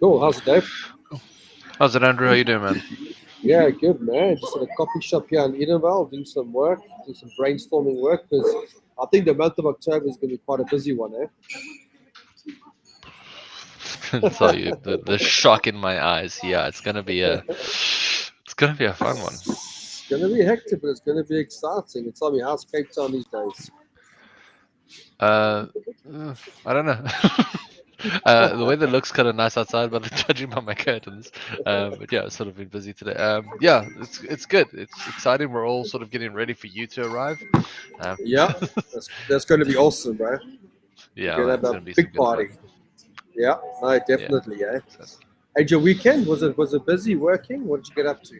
Cool. How's it, Dave? How's it, Andrew? How you doing, man? Yeah, good, man. Just at a coffee shop here in Edenvale, doing some work, doing some brainstorming work, because I think the month of October is going to be quite a busy one, I tell you, the shock in my eyes. Yeah, it's gonna be a fun one. It's going to be hectic, but it's going to be exciting. And tell me, how's Cape Town these days? Uh, I don't know. The weather looks kind of nice outside, but judging by my curtains, but yeah, it's sort of been busy today. Yeah, it's good. It's exciting. We're all sort of getting ready for you to arrive. Um, Yeah, that's going to be awesome, bro. yeah, We're going man, to it's have a gonna be some big good fun. party. Yeah, no, Yeah. definitely, yeah. So, And your weekend, was it busy working? What did you get up to?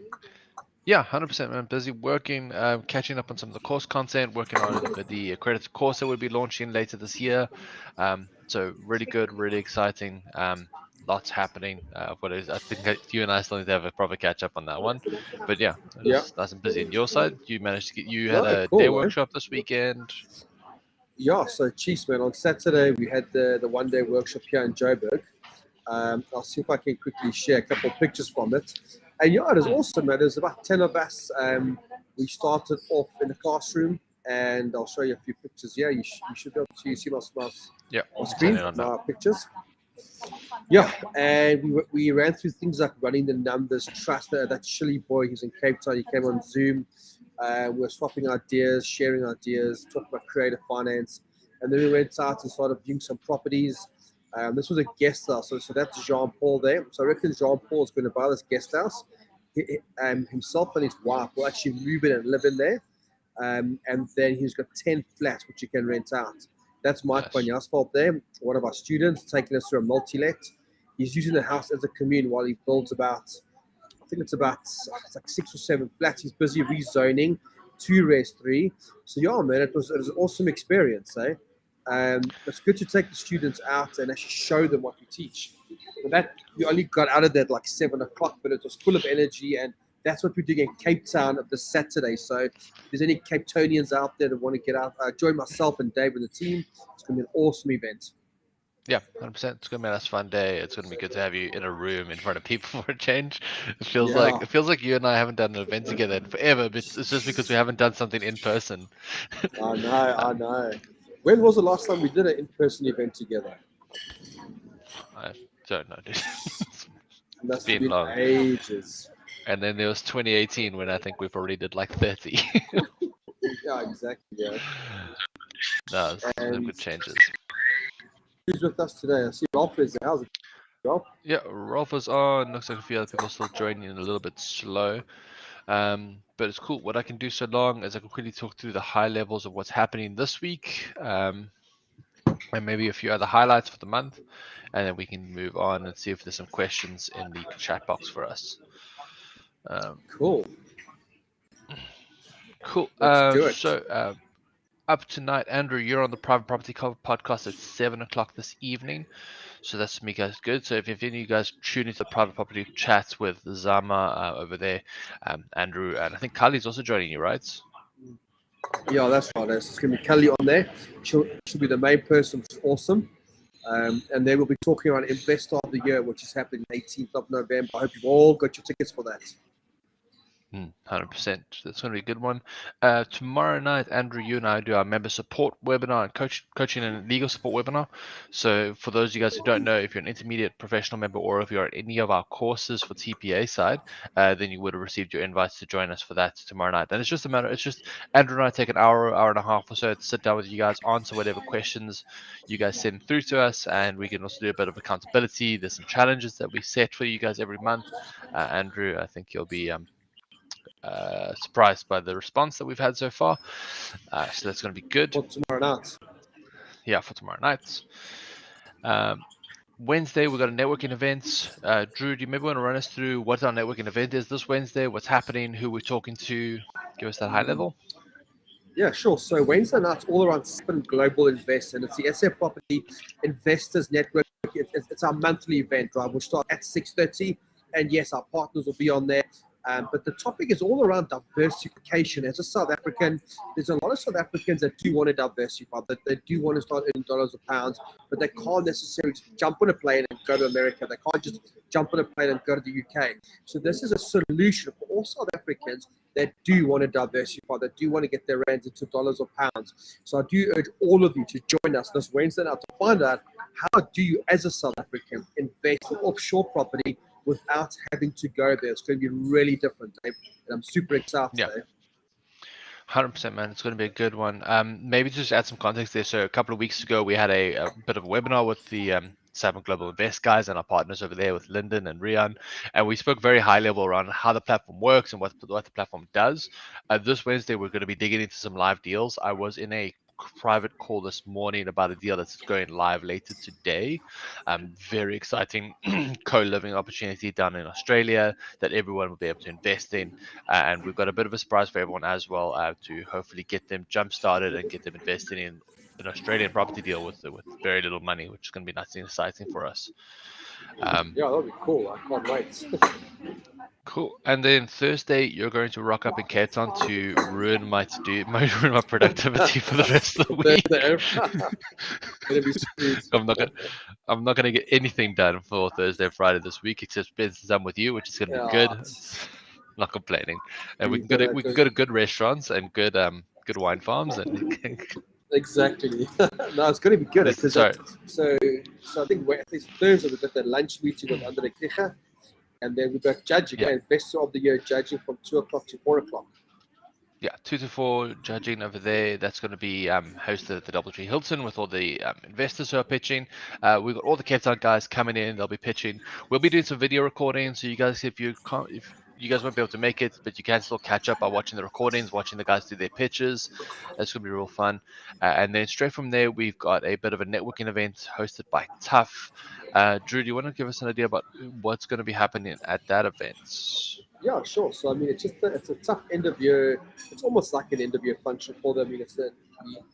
Yeah, 100%, man. Busy working, catching up on some of the course content, working on the accredited course that we'll be launching later this year. So really good, really exciting. Lots happening. What is? I think that you and I still need to have a proper catch up on that one. But yeah, it Yeah, was nice and busy. On your side, you managed to get. You had no, a day cool, eh? workshop this weekend. Yeah, so Chiefs, man, on Saturday we had the one day workshop here in Joburg. I'll see if I can quickly share a couple of pictures from it. And yeah, it was Hmm, awesome, man. There's about 10 of us. We started off in the classroom, and I'll show you a few pictures here. You should be able to see yeah, my I'm screen, turning on now. my pictures. Yeah, and we ran through things like running the numbers, trust that chilly boy who's in Cape Town. He came on Zoom. We were swapping ideas, sharing ideas, talking about creative finance. And then we went out and started viewing some properties. This was a guest house. So that's Jean Paul there. So I reckon Jean Paul is going to buy this guest house. Himself and his wife will actually move in and live in there. And then he's got 10 flats which you can rent out. That's Mike Van Nice. Jasveld there, one of our students, taking us through a multi-let. He's using the house as a commune while he builds I think it's like 6 or 7 flats. He's busy rezoning, 2 res 3. So yeah, man, it was an awesome experience, eh? It's good to take the students out and actually show them what we teach. And that we only got out of that like 7 o'clock, but it was full of energy, and that's what we're doing in Cape Town this Saturday. So if there's any Cape Townians out there that want to get out, join myself and Dave and the team. It's going to be an awesome event. Yeah, 100%. It's gonna be a nice fun day. It's gonna be good to have you in a room in front of people for a change. Yeah, It feels like you and I haven't done an event together in forever, but it's just because we haven't done something in person. I know, Uh, I know. When was the last time we did an in-person event together? I don't know, dude. It It's must have been been long. ages. And then there was 2018 when I think we've already did like 30. Yeah, exactly. Yeah. No, it's some And good changes. who's with us today? I see Ralph is there. How's it, Ralph? Yeah, Rolf is on. Looks like a few other people still joining in a little bit slow. But it's cool. What I can do so long is I can quickly talk through the high levels of what's happening this week. And maybe a few other highlights for the month, and then we can move on and see if there's some questions in the chat box for us. Um, Cool. cool. Let's do it. Up tonight, Andrew, you're on the Private Property podcast at 7 o'clock this evening. So that's me, guys. Good. So if any of you guys tune into the Private Property chats with Zama over there, Andrew, and I think Kali's also joining you, right? Yeah, that's right. There's going to be Kelly on there. She'll be the main person, which is awesome. And then we'll be talking about Investor of the Year, which is happening 18th of November. I hope you've all got your tickets for that. 100%. That's going to be a good one. Tomorrow night, Andrew, you and I do our member support webinar and coaching and legal support webinar. So for those of you guys who don't know, if you're an intermediate professional member or if you're at any of our courses for TPA side, then you would have received your invites to join us for that tomorrow night. And it's just Andrew and I take an hour and a half or so to sit down with you guys, answer whatever questions you guys send through to us, and we can also do a bit of accountability. There's some challenges that we set for you guys every month. Andrew, I think you'll be surprised by the response that we've had so far. So that's going to be good. For tomorrow night. Yeah, for tomorrow night. Wednesday, we've got a networking event. Drew, do you maybe want to run us through what our networking event is this Wednesday, what's happening, who we're talking to? Give us that high level. Yeah, sure. So Wednesday night's all around Spin Global Invest, and it's the SA Property Investors Network. It's our monthly event, right? We'll start at 6:30, and yes, our partners will be on there. But the topic is all around diversification. As a South African, there's a lot of South Africans that do want to diversify, that they do want to start earning dollars or pounds, but they can't necessarily just jump on a plane and go to America. They can't just jump on a plane and go to the UK. So this is a solution for all South Africans that do want to diversify, that do want to get their rands into dollars or pounds. So I do urge all of you to join us this Wednesday night to find out how do you, as a South African, invest in offshore property without having to go there. It's going to be really different, Dave, and I'm super excited. Yeah. 100%, man. It's going to be a good one. Maybe just add some context there. So a couple of weeks ago, we had a bit of a webinar with the Savant Global Invest guys and our partners over there with Lyndon and Rian, and we spoke very high level around how the platform works and what the platform does. This Wednesday, we're going to be digging into some live deals. I was in a private call this morning about a deal that's going live later today. Very exciting co-living opportunity down in Australia that everyone will be able to invest in. And we've got a bit of a surprise for everyone as well to hopefully get them jump started and get them investing in an Australian property deal with very little money, which is going to be nice and exciting for us. Yeah, that'll be cool. I can't wait. Cool. And then Thursday, you're going to rock up in Cape Town to ruin my productivity for the rest of the week. I'm not gonna get anything done for Thursday and Friday this week except spend some with you, which is gonna be good. Not complaining. And we can go to good restaurants and good wine farms and exactly. No, it's going to be good. So I think it's Thursday we've got the lunch meeting with Andre Klicher. And then we've got judging, Investor of the Year judging from 2 o'clock to 4 o'clock. Yeah, 2 to 4 judging over there. That's going to be hosted at the DoubleTree Hilton with all the investors who are pitching. We've got all the Cape Town guys coming in. They'll be pitching. We'll be doing some video recording. So you guys, if you guys won't be able to make it, but you can still catch up by watching the recordings, watching the guys do their pitches. That's going to be real fun. And then straight from there, we've got a bit of a networking event hosted by Tough. Drew, do you want to give us an idea about what's going to be happening at that event? Yeah, sure. So, I mean, it's a tough end of year. It's almost like an end of year function for them. I mean,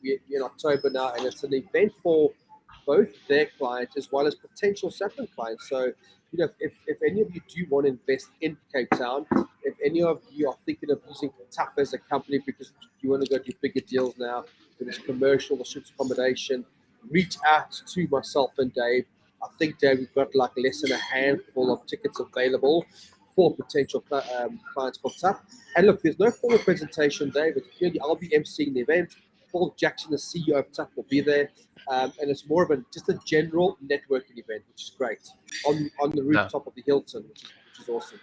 we're in October now, and it's an event for both their clients as well as potential Sapling clients. So, if any of you do want to invest in Cape Town, if any of you are thinking of using Tough as a company because you want to go do bigger deals now, whether it's commercial or student accommodation, reach out to myself and Dave. I think, Dave, we've got like less than a handful of tickets available for potential clients for Tough. And look, there's no formal presentation, Dave. It's purely I'll be emceeing the event. Paul Jackson, the CEO of Tough, will be there. And it's more of just a general networking event, which is great, on the rooftop of the Hilton, which is awesome.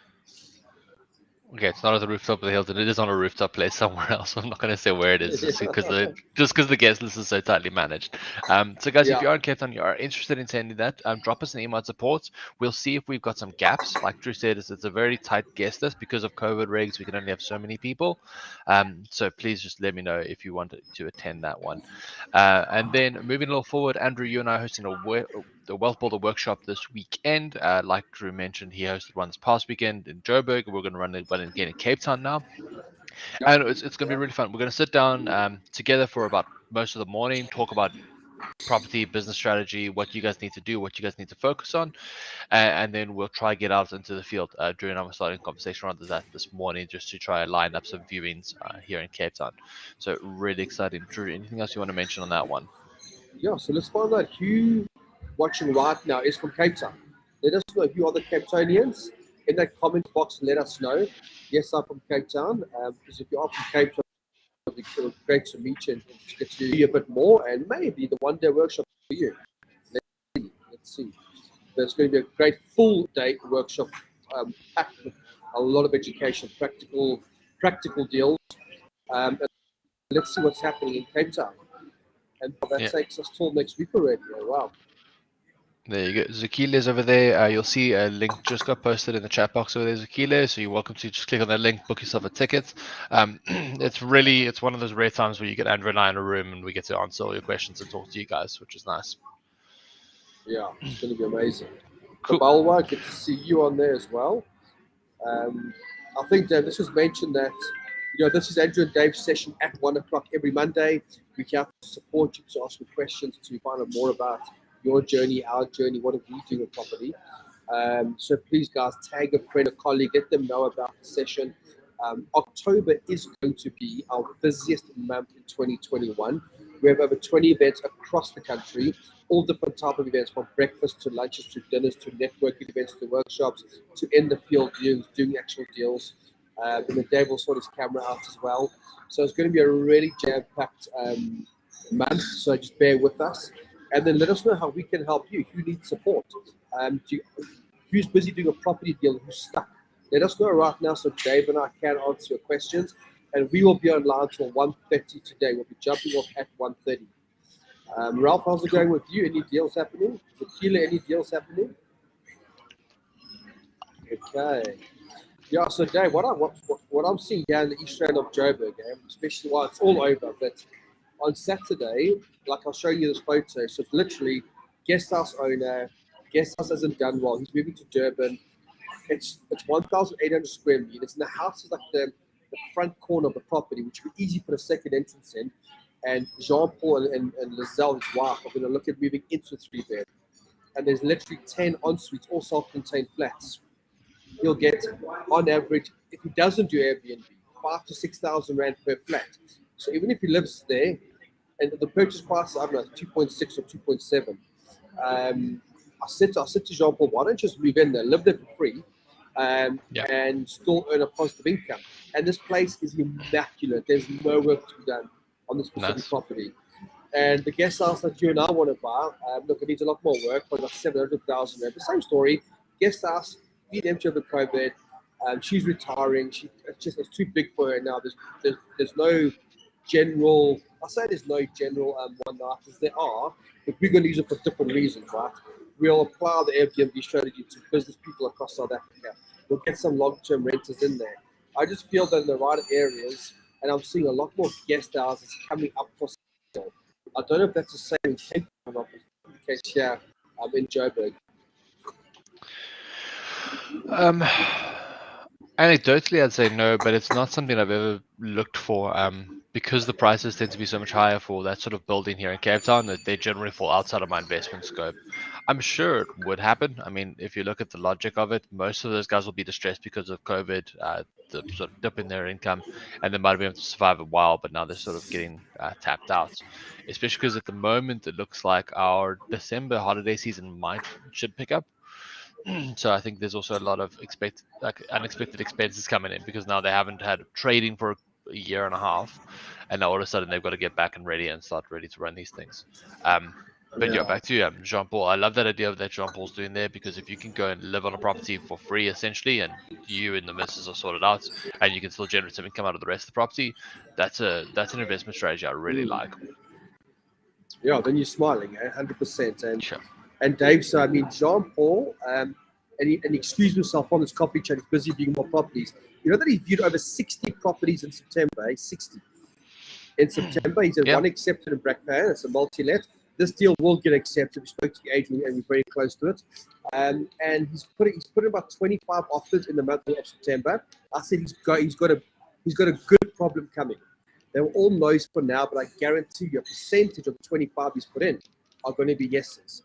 Okay, it's not at the rooftop of the Hilton. It is on a rooftop place somewhere else. I'm not going to say where it is just because the guest list is so tightly managed. So guys, if you are in Cape Town, you are interested in attending that, drop us an email at support. We'll see if we've got some gaps. Like Drew said, it's a very tight guest list because of COVID regs. We can only have so many people. So please just let me know if you want to attend that one. And then moving a little forward, Andrew, you and I are hosting the Wealth Builder workshop this weekend. Like Drew mentioned, he hosted one this past weekend in Joburg. We're going to run one again in Cape Town now. And it's going to be really fun. We're going to sit down together for about most of the morning, talk about property, business strategy, what you guys need to do, what you guys need to focus on. And then we'll try to get out into the field. Drew and I were starting a conversation around that this morning just to try and line up some viewings here in Cape Town. So really exciting. Drew, anything else you want to mention on that one? Yeah, so let's find out who watching right now is from Cape Town. Let us know who are the Cape Townians. In that comment box, let us know. Yes, I'm from Cape Town. Because if you are from Cape Town, it'll be great to meet you and to get to know you a bit more. And maybe the one-day workshop for you. Let's see. There's going to be a great full-day workshop packed with a lot of education, practical deals. And let's see what's happening in Cape Town. And that takes us till next week already. Oh, wow. There you go. Zakile is over there. You'll see a link just got posted in the chat box over there, Zakile. So you're welcome to just click on that link, book yourself a ticket. It's one of those rare times where you get Andrew and I in a room and we get to answer all your questions and talk to you guys, which is nice. Yeah, it's going to be amazing. Cool. Balwa, good to see you on there as well. I think this was mentioned that this is Andrew and Dave's session at 1 o'clock every Monday. We can support you to ask you questions to find out more about your journey, our journey, what are we doing with property. So please, guys, tag a friend, a colleague, let them know about the session. October is going to be our busiest month in 2021. We have over 20 events across the country, all different type of events, from breakfast to lunches to dinners to networking events to workshops to in the field doing actual deals. And then Dave will sort his camera out as well. So it's going to be a really jam-packed month. So just bear with us, and then let us know how we can help you. Who needs support? Who's busy doing a property deal? Who's stuck? Let us know right now so Dave and I can answer your questions. And we will be online till 1:30 today. We'll be jumping off at 1:30. Ralph, how's it going with you? Any deals happening? Tequila, any deals happening? Okay. Yeah, so Dave, what I'm seeing down in the east end of Joburg, especially while it's all over, but on Saturday, like I'll show you this photo, so it's literally guest house owner, guest house hasn't done well, he's moving to Durban. It's 1,800 square meters, and the house is like the front corner of the property, which you could easily put a second entrance in. And Jean-Paul and Lizelle, his wife, are going to look at moving into a 3-bed. And there's literally 10 en-suites, all self-contained flats. He'll get, on average, if he doesn't do Airbnb, 5,000 to 6,000 rand per flat. So even if he lives there, and the purchase price is, I don't know, 2.6 or 2.7. I said to Jean-Paul, why don't you just move in there, live there for free, and still earn a positive income. And this place is immaculate. There's no work to be done on this specific property. And the guest house that you and I want to buy, look, it needs a lot more work, but about 700,000 rand. The same story. Guest house, being empty over COVID. She's retiring. It's too big for her now. There's no general. I say there's no general one-nighters. There are, but we're going to use it for different reasons, right? We'll apply the Airbnb strategy to business people across South Africa. We'll get some long-term renters in there. I just feel that in the right areas, and I'm seeing a lot more guest houses coming up for sale. I don't know if that's the same in Cape Town or not, but the case here in Joburg. Anecdotally, I'd say no, but it's not something I've ever looked for. Because the prices tend to be so much higher for that sort of building here in Cape Town, that they generally fall outside of my investment scope. I'm sure it would happen. I mean, if you look at the logic of it, most of those guys will be distressed because of COVID, the sort of dip in their income, and they might have been able to survive a while, but now they're sort of getting tapped out. Especially because at the moment it looks like our December holiday season should pick up. So I think there's also a lot of unexpected expenses coming in because now they haven't had trading for a year and a half, and now all of a sudden they've got to get back and ready and start ready to run these things. But yeah, back to you, Jean-Paul. I love that idea that Jean-Paul's doing there, because if you can go and live on a property for free essentially, and you and the missus are sorted out, and you can still generate some income out of the rest of the property, that's an investment strategy I really like. Yeah, then you're smiling, 100%. Sure. And Dave, so I mean, Jean-Paul, and he excused himself from his coffee chat. He's busy viewing more properties. You know that he viewed over 60 properties in September, 60. In September, he's had one accepted in Brakpan. It's a multi-let. This deal will get accepted. We spoke to the agent and we're very close to it. And he's put in about 25 offers in the month of September. I said he's got a good problem coming. They were all no's for now, but I guarantee you a percentage of the 25 he's put in are going to be yeses.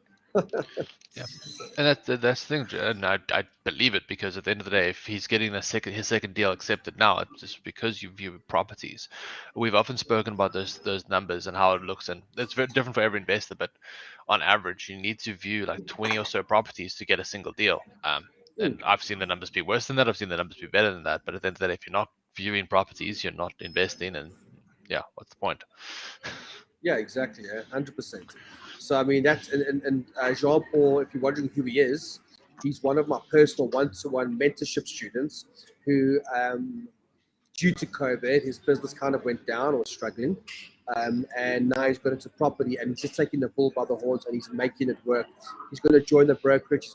Yeah, and that's the thing, and I believe it, because at the end of the day, if he's getting his second deal accepted now, it's just because you view properties. We've often spoken about those numbers and how it looks, and it's very different for every investor. But on average, you need to view like 20 or so properties to get a single deal. And I've seen the numbers be worse than that. I've seen the numbers be better than that. But at the end of the day, if you're not viewing properties, you're not investing, and yeah, what's the point? Yeah, exactly. 100%. So, I mean, that's, and Jean-Paul, if you're wondering who he is, he's one of my personal one-to-one mentorship students who, due to COVID, his business kind of went down or was struggling. And now he's got into property and he's just taking the bull by the horns and he's making it work. He's going to join the brokerage.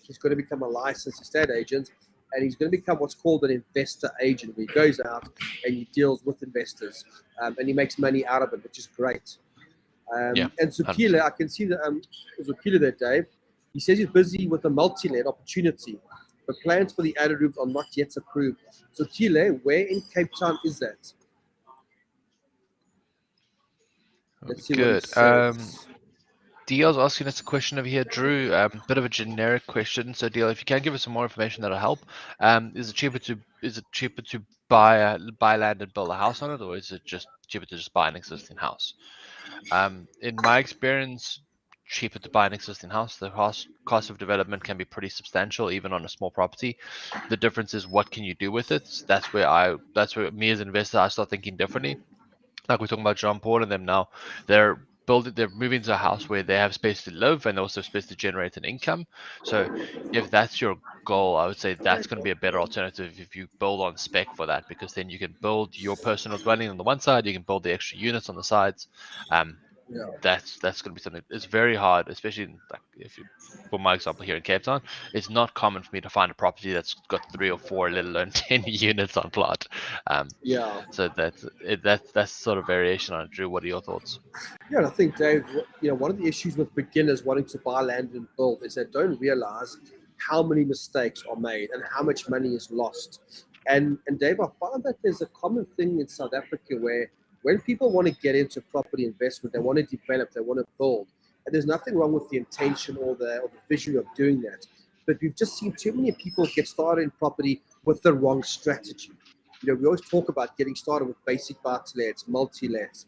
He's going to become a licensed estate agent, and he's going to become what's called an investor agent, where he goes out and he deals with investors, and he makes money out of it, which is great. And Zukila, I can see that Zukila there, Dave. He says he's busy with a multi-let opportunity, but plans for the added rooms are not yet approved. Zukila, where in Cape Town is that? Let's see. Good. DL's asking us a question over here, Drew. Bit of a generic question. So, DL, if you can give us some more information, that'll help. Is it cheaper to buy land and build a house on it, or is it just cheaper to just buy an existing house? In my experience, cheaper to buy an existing house. The cost of development can be pretty substantial, even on a small property. The difference is what can you do with it. That's where me as an investor, I start thinking differently. Like we're talking about John Paul and them now, they're moving to a house where they have space to live and also space to generate an income. So if that's your goal, I would say that's going to be a better alternative if you build on spec for that, because then you can build your personal dwelling on the one side, you can build the extra units on the sides. Um, Yeah. that's going to be something. It's very hard, especially in, like if you, for my example here in Cape Town, it's not common for me to find a property that's got 3 or 4, let alone 10 units on plot. Um, Yeah. so that's sort of variation on it. Drew, what are your thoughts? Yeah, and I think, Dave, one of the issues with beginners wanting to buy land and build is they don't realize how many mistakes are made and how much money is lost. And Dave, I found that there's a common thing in South Africa where when people want to get into property investment, they want to develop, they want to build, and there's nothing wrong with the intention or the vision of doing that. But we've just seen too many people get started in property with the wrong strategy. We always talk about getting started with basic buy-to-lets, multi-lets,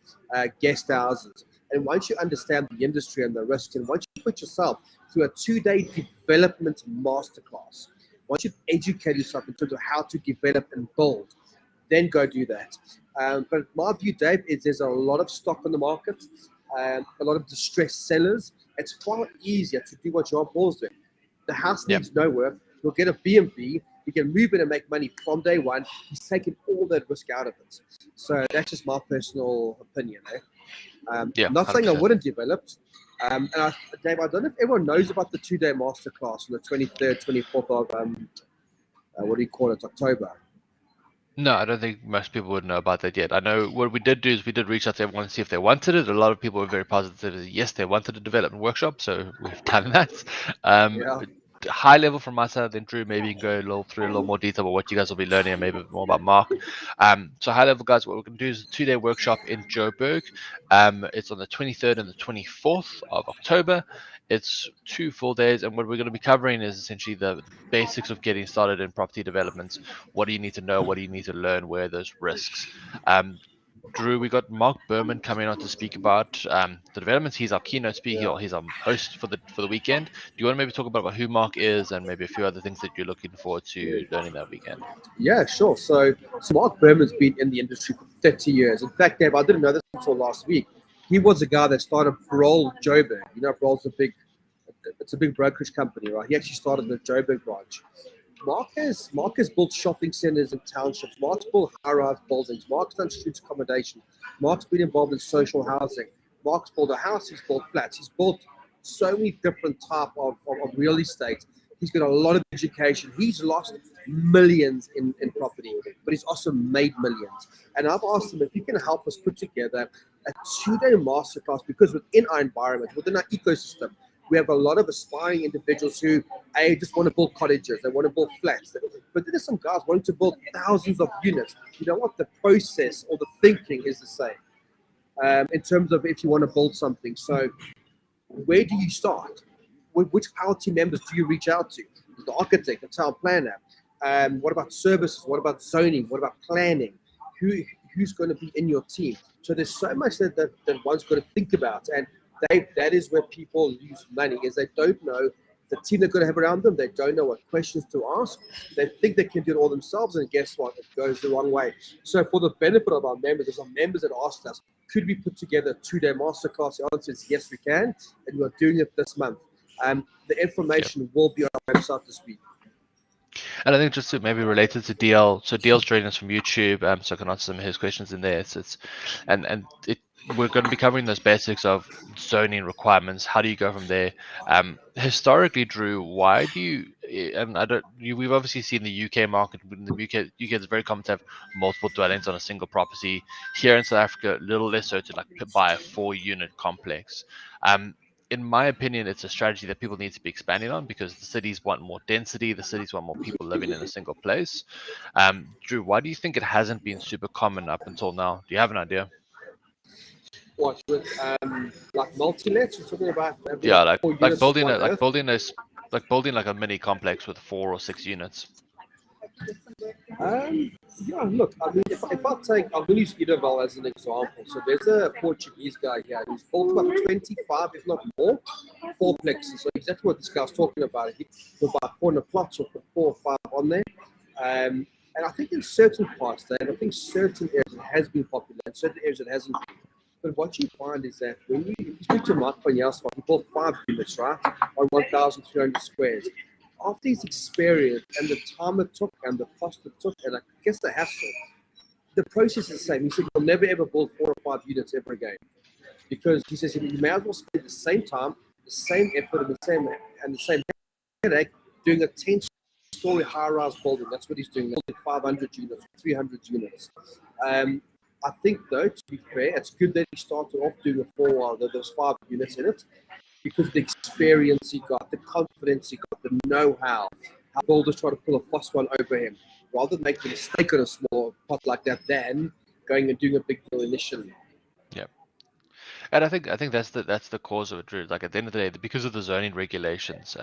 guest houses. And once you understand the industry and the risks, and once you put yourself through a 2-day development masterclass, once you've educated yourself in terms of how to develop and build, then go do that. But my view, Dave, is there's a lot of stock on the market, a lot of distressed sellers. It's far easier to do what John Paul's doing. The house Yep. needs no work. You'll get a B&B. You can move in and make money from day one. He's taking all that risk out of it. So that's just my personal opinion. Yeah, Not saying I 100%. wouldn't develop. Dave, I don't know if everyone knows about the 2-day masterclass on the 23rd, 24th of, what do you call it, October. No, I don't think most people would know about that yet. I know what we did do is we did reach out to everyone and see if they wanted it. A lot of people were very positive. Yes, they wanted a development workshop, so we've done that. Um, Yeah. High level from my side, then Drew, maybe you can go through a little more detail about what you guys will be learning and maybe a bit more about Mark. So high level, guys, what we're going to do is a 2-day workshop in Joburg. It's on the 23rd and the 24th of October. It's 2 full days, and what we're going to be covering is essentially the basics of getting started in property developments. What do you need to know? What do you need to learn? Where are those risks? Um, Drew, we got Mark Berman coming on to speak about the developments. He's our keynote speaker, Yeah. or he's our host for the weekend. Do you want to maybe talk about who Mark is and maybe a few other things that you're looking forward to learning that weekend? Yeah, sure. So Mark Berman's been in the industry for 30 years. In fact, Dave, I didn't know this until last week. He was the guy that started Broll Joburg. It's a big brokerage company, right? He actually started the Joburg branch. Mark has built shopping centers and townships. Mark's built high-rise buildings. Mark's done student accommodation. Mark's been involved in social housing. Mark's built a house. He's built flats. He's built so many different type of real estate. He's got a lot of education. He's lost millions in property, but he's also made millions. And I've asked him if he can help us put together a 2-day masterclass, because within our environment, within our ecosystem, we have a lot of aspiring individuals who just want to build cottages, they want to build flats. But there's some guys wanting to build thousands of units. You know what? The process or the thinking is the same in terms of if you want to build something. So where do you start? Which power team members do you reach out to? The architect, the town planner. What about services? What about zoning? What about planning? Who's going to be in your team? So there's so much that one's got to think about. And that is where people lose money, is they don't know the team they're going to have around them. They don't know what questions to ask. They think they can do it all themselves, and guess what? It goes the wrong way. So for the benefit of our members, there's some members that asked us, could we put together a 2-day masterclass? The answer is yes, we can, and we're doing it this month. The information will be on our website this week. And I think just to maybe related to DL, so DL's joining us from YouTube, so I can answer some of his questions in there. So we're going to be covering those basics of zoning requirements. How do you go from there? Historically, Drew, why do you? And we've obviously seen the UK market. In the UK it's very common to have multiple dwellings on a single property. Here in South Africa, a little less so, to like buy a 4-unit complex. In my opinion, it's a strategy that people need to be expanding on, because the cities want more density, the cities want more people living in a single place. Drew, why do you think it hasn't been super common up until now? Do you have an idea? What with like multi-lets? You're talking about having Yeah, like four like units of building one a earth. like building like a mini complex with 4 or 6 units. Yeah, look, I mean, if I take, I'm going to use Idabel as an example. So there's a Portuguese guy here who's built about 25, if not more, fourplexes. So exactly what this guy's talking about. He'll buy corner plots or put 4 or 5 on there. And I think in certain parts there, and I think certain areas it has been popular, and certain areas it hasn't been. But what you find is that when if you speak to Mark van Jasper, he bought 5 units, right, on 1,300 squares. After his experience and the time it took and the cost it took, and I guess the hassle, the process is the same. He said you'll never ever build 4 or 5 units ever again because he says you may as well spend the same time, the same effort, and the same headache doing a 10-story high-rise building. That's what he's doing. Building 500 units, 300 units. I think, though, to be fair, it's good that he started off doing a 4 while there's 5 units in it because the experience he got, the confidence he got, the know-how. How builders try to pull a fast one over him rather than making a mistake on a small pot like that, than going and doing a big deal initially. Yeah. And I think that's the cause of it, Drew. Like at the end of the day, because of the zoning regulations,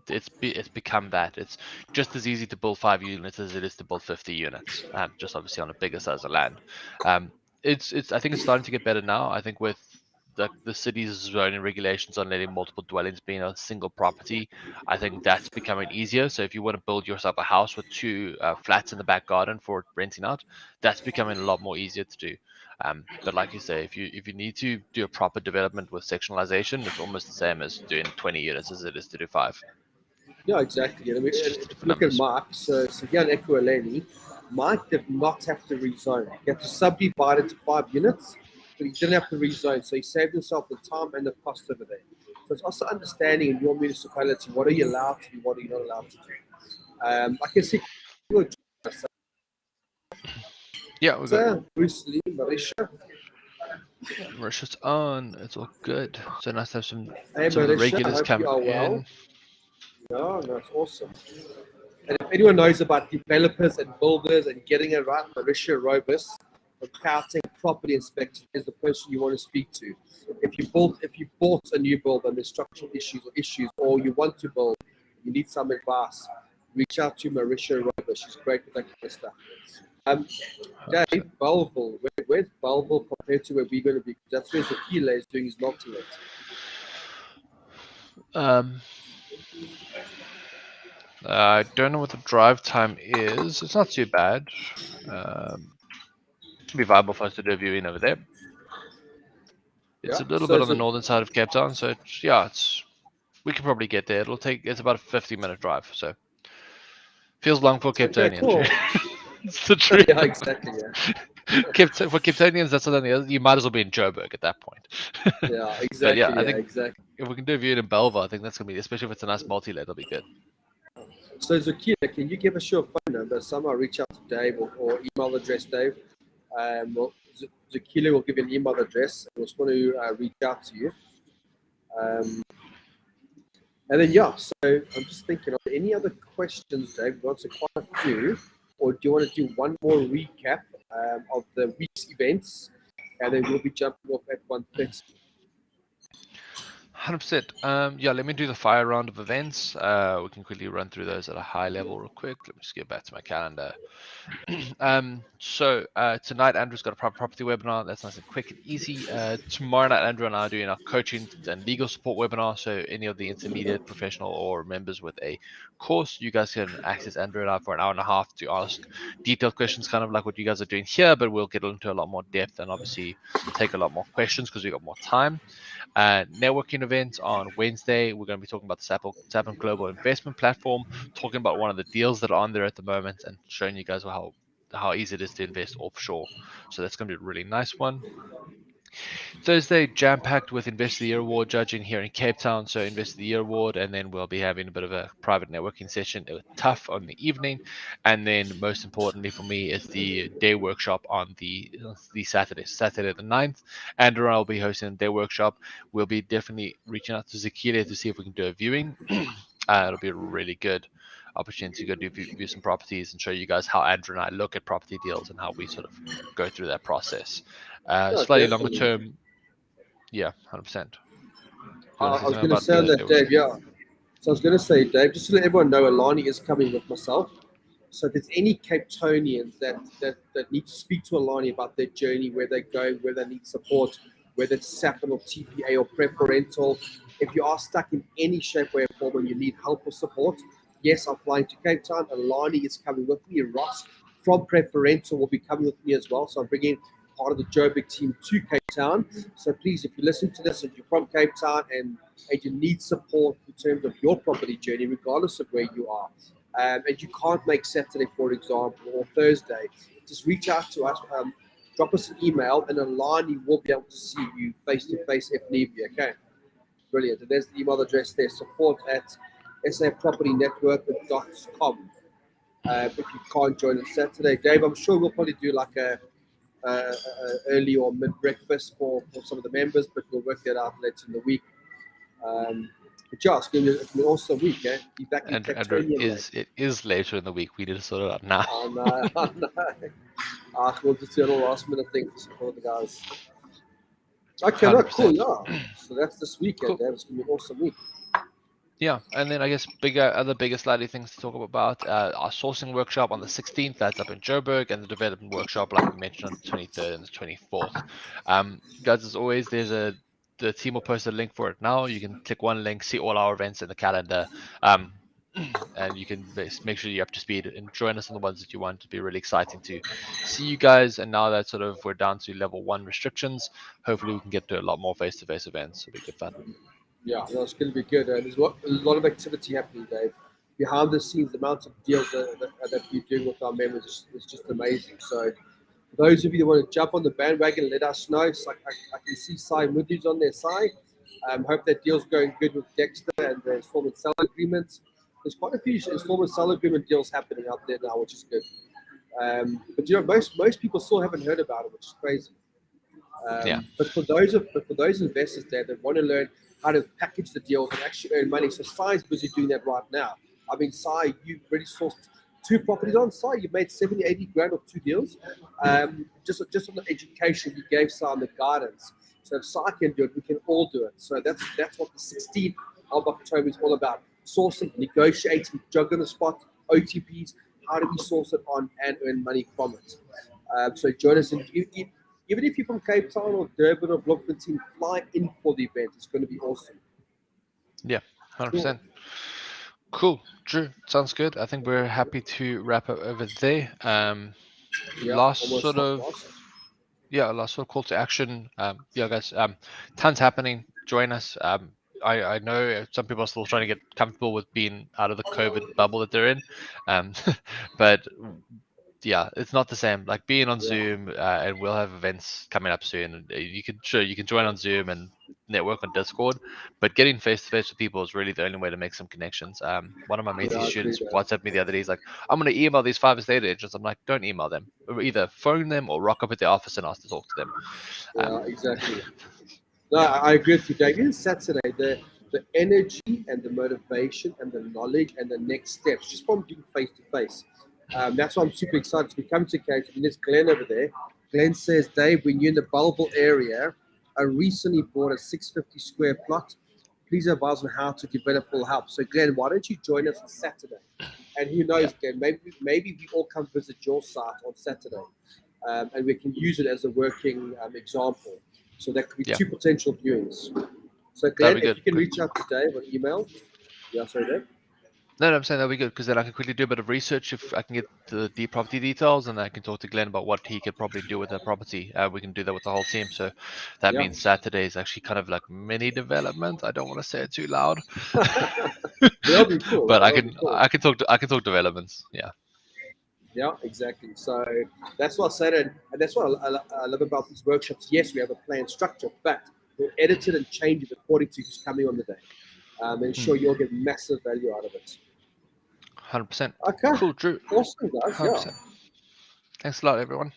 it's become that it's just as easy to build 5 units as it is to build 50 units, just obviously on a bigger size of land. Um, it's I think it's starting to get better now. I think with the city's zoning regulations on letting multiple dwellings be in a single property, I think that's becoming easier. So if you want to build yourself a house with two flats in the back garden for renting out, that's becoming a lot more easier to do. But like you say, if you need to do a proper development with sectionalization, it's almost the same as doing 20 units as it is to do five. Yeah, exactly. And I mean, It's and just if different you look at numbers. Mark, so here in Equaleni, Mark did not have to rezone. He had to subdivide it to 5 units, but he didn't have to rezone. So he saved himself the time and the cost over there. So it's also understanding in your municipality what are you allowed to do, what are you not allowed to do. I can see Yeah, we got Bruce Lee, Marisha. Mauritius on. It's all good. So nice to have Hey some of the Marisha, I regulars hope you coming are well. in. Yeah, that's awesome. And if anyone knows about developers and builders and getting it right, Marisha Robus from Gauteng Property Inspection is the person you want to speak to. If you bought a new build and there's structural issues, or you want to build, you need some advice, reach out to Marisha Robus. She's great with that kind of stuff. Um, 100%. Dave, Belleville, where's Belleville compared to where we're going to be? That's where Zakila is doing his multi-let. Um, I don't know what the drive time is. It's not too bad. Um, It'd be viable for us to do a viewing over there. It's Yeah. a little So bit on the Zakila. northern side of Cape Town, so yeah, it's we can probably get there. It's about a 50-minute drive, so feels long for Cape Okay, Townians. cool. It's the truth. Yeah, exactly. Yeah. For Cape Townians, that's something else. You might as well be in Joburg at that point. Yeah, But yeah, exactly. I Yeah, think exactly. if we can do a viewing in Belva, I think that's gonna be, especially if it's a nice multi-let, that'll be good. So Zakila, can you give us your phone number? Somehow reach out to Dave or email address, Dave. Zakila will give you an email address. We'll just want to reach out to you. Um, and then, yeah, so I'm just thinking, are there any other questions, Dave? You answer quite a few. Or do you want to do one more recap of the week's events? And then we'll be jumping off at 1:30. 100%. Yeah, let me do the fire round of events. We can quickly run through those at a high level real quick. Let me just get back to my calendar. Tonight Andrew's got a property webinar. That's nice and quick and easy. Tomorrow night Andrew and I are doing our coaching and legal support webinar. So any of the intermediate professional or members with a course, you guys can access Andrew and I for an hour and a half to ask detailed questions, kind of like what you guys are doing here, but we'll get into a lot more depth and obviously take a lot more questions because we got more time. Networking event on Wednesday. We're going to be talking about the Sapphire Global Investment Platform, talking about one of the deals that are on there at the moment, and showing you guys how easy it is to invest offshore. So that's going to be a really nice one. Thursday, jam packed with Investor of the Year Award judging here in Cape Town. So, Investor of the Year Award, and then we'll be having a bit of a private networking session. It was tough on the evening. And then, most importantly for me, is the day workshop on the Saturday the 9th. Andrew and I will be hosting a day workshop. We'll be definitely reaching out to Zakila to see if we can do a viewing. It'll be really good. opportunity to go view some properties and show you guys how Andrew and I look at property deals and how we sort of go through that process. No, Slightly longer definitely. term, yeah, 100%. Do you I, want to I say was something going to about say on that, the Dave. Yeah. So I was going to say, Dave, just to let everyone know, Alani is coming with myself. So if there's any Cape Townians that need to speak to Alani about their journey, where they're going, where they need support, whether it's SAPN or TPA or preferential, if you are stuck in any shape, way, or form and you need help or support, yes, I'm flying to Cape Town. Alani is coming with me. Ross from preferential will be coming with me as well. So I'm bringing part of the Joburg team to Cape Town. So please, if you listen to this and you're from Cape Town and you need support in terms of your property journey, regardless of where you are, and you can't make Saturday, for example, or Thursday, just reach out to us, drop us an email, and Alani will be able to see you face to face if need be. Okay, brilliant. And there's the email address there: support@ sapropertynetwork.com. If you can't join us Saturday, Dave, I'm sure we'll probably do like a early or mid breakfast for some of the members, but we'll work that out later in the week. But yeah, it's going to be an awesome week, eh? Be back in Andrew, Capetonian, mate. it is later in the week. We need to sort it out now. I know, I know. We'll just do a little last minute thing for support the guys. Okay, no, cool, 100%. yeah. So that's this weekend, Cool. Dave. It's going to be an awesome week. Yeah, and then I guess other bigger slightly things to talk about. Our sourcing workshop on the 16th, that's up in Joburg, and the development workshop, like we mentioned, on the 23rd and the 24th. Guys, as always, the team will post a link for it now. You can click one link, see all our events in the calendar, and you can make sure you're up to speed and join us on the ones that you want. To be really exciting to see you guys. And now that sort of we're down to level 1 restrictions, hopefully we can get to a lot more face-to-face events. It'll be good fun. Yeah, no, it's going to be good. There's a lot of activity happening, Dave. Behind the scenes, the amount of deals that we're doing with our members is just amazing. So, for those of you that want to jump on the bandwagon, let us know. So I can see Sai Moody's on their side. Hope that deal's going good with Dexter and the installment sell agreements. There's quite a few installment sell agreement deals happening out there now, which is good. But most people still haven't heard about it, which is crazy. Yeah. But for those investors there that want to learn how to package the deals and actually earn money, so Sai's busy doing that right now. I mean, Sai, you've already sourced 2 properties on Sai. You made 70, 80 grand off 2 deals. Just on the education you gave Sai and the guidance. So if Sai can do it, we can all do it. So that's what the 16th of October is all about: sourcing, negotiating, juggling the spot, OTPs. How do we source it on and earn money from it? So join us in. Even if you're from Cape Town or Durban or Bloemfontein, fly in for the event. It's going to be awesome. Yeah, 100%. Cool. Drew, sounds good. I think we're happy to wrap up over there. Yeah, Last almost sort not of lost. last sort of call to action. Yeah, guys, tons happening. Join us. I know some people are still trying to get comfortable with being out of the COVID bubble that they're in, but yeah, it's not the same. Like being on Zoom, and we'll have events coming up soon. And you can join on Zoom and network on Discord, but getting face to face with people is really the only way to make some connections. One of my Yeah, matey I agree students there. WhatsApped me the other day. He's like, "I'm gonna email these 5 estate agents." I'm like, "Don't email them. Or either phone them or rock up at the office and ask to talk to them." Yeah, exactly. No, I agree with you, Dave. Even Saturday, the energy and the motivation and the knowledge and the next steps, just from being face to face. That's why I'm super excited to be coming to Cape. And there's Glenn over there. Glenn says, Dave, when you're in the Bellville area, I recently bought a 650 square plot. Please advise on how to develop will help. So, Glenn, why don't you join us on Saturday? And who Yeah, knows, Glenn, maybe we all come visit your site on Saturday, and we can use it as a working example. So that could be yeah, 2 potential viewings. So, that'd Glenn, be if good. you can 'Cause reach out to Dave on email. Yeah, sorry, Dave. no, I'm saying that'd be good because then I can quickly do a bit of research if I can get the property details, and I can talk to Glenn about what he could probably do with the property. We can do that with the whole team. So that Yeah. means Saturday is actually kind of like mini development. I don't want to say it too loud, That'll be cool. but That'll be cool. I can talk developments. Yeah. Yeah, exactly. So that's what I said, and that's what I love about these workshops. Yes, we have a plan structure, but we'll edit it and change it according to who's coming on the day. And sure you'll get massive value out of it. 100%. Okay, Cool, Drew. awesome, guys. Yeah, 100%. Thanks a lot, everyone.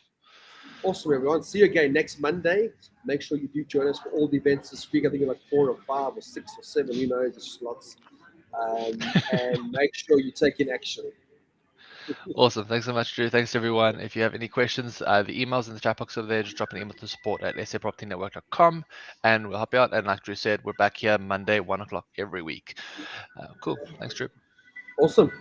awesome, everyone. See you again next Monday. Make sure you do join us for all the events this week. I think like 4 or 5 or 6 or 7. Who knows? The slots. and make sure you take in action. Awesome. Thanks so much, Drew. Thanks, everyone. If you have any questions, the email's in the chat box over there. Just drop an email to support@sapropertynetwork.com and we'll help you out. And like Drew said, we're back here Monday, 1 o'clock every week. Cool. Thanks, Drew. Awesome.